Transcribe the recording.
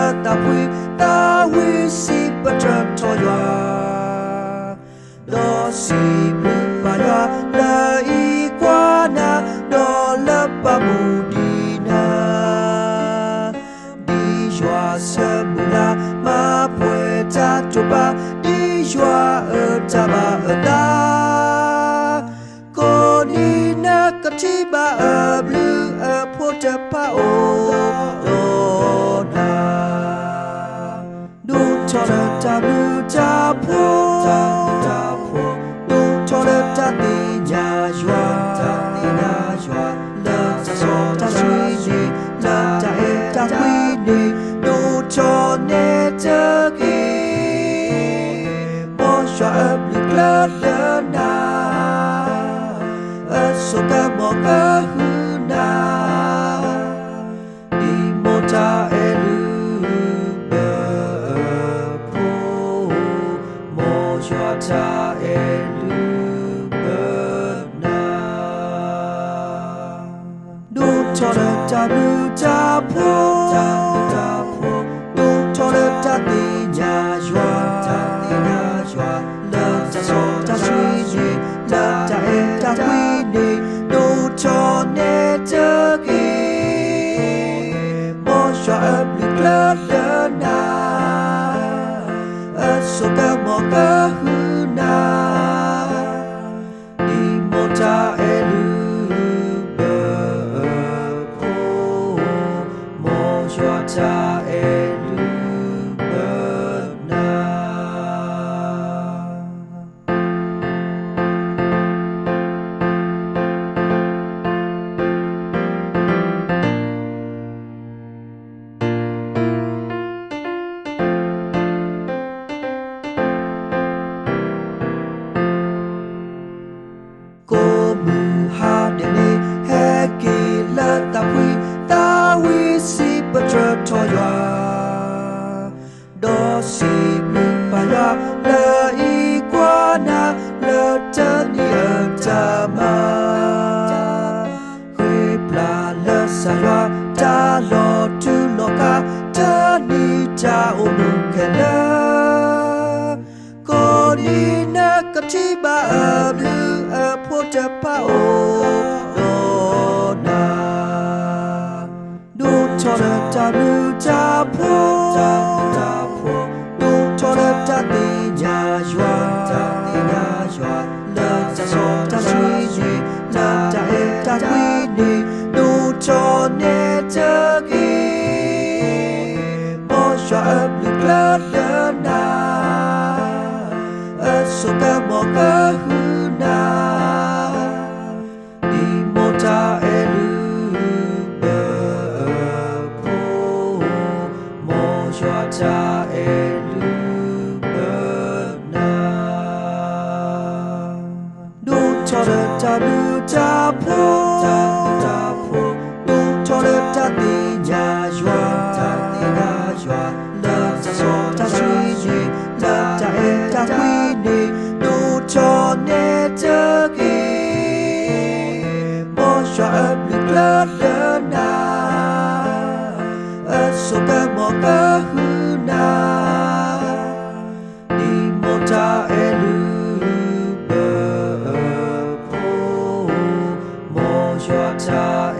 là ta quy si bất trợt cho yoa đó si bự ba yoa là y qua na đó là ba mù đi na đi yoa sơ mù la ma bue ta cho ba đi yoa ở ta ba ở ta cô đi na cất chi ba ở blue ở phố chợ pa ô ta bu ta po du cho le ta ti nhà joa la ta so ta suy gì la ta e ta quy đi du cho ne ta ki mo joa ấp lực lớn lớn na ở số ca mo ca hư na đi mo ta e ta elu berna du cho le ta bu ta po du cho le ta ti nhà joa le ta so ta suy gì le ta e ta quy đi du cho ne ta ki mo joa ấp lực lớn lớn na ở số ca mo ca na đi mô ta elu bờ po mô joa ta elu bờ na ta quy si bất chợt cho yoa đó si bự ba yoa lỡ y qua na lỡ chân đi ở ta ma khuê pla lỡ sa yoa ta lo tu lo ka ta ni ta onu kena ko ni na ka ti ba ở blue ở phố chợ pa ô cho le ta bu ta po du cho le ta ti nhà joa le ta so ta suy gì le ta e ta quy đi du cho ne ta ki mo joa ấp lực lớn lớn na ở số ca mo ca hư na đi mo ta elu ta elu berna du cho le ta bu ta po du cho le ta ti nhà joa le ta so ta suy gì le ta e ta quy đi du cho ne ta ki mo joa ấp lực lớn lớn na ở số ca mo ca hư na đi mô ta elu bờ po mo joa ta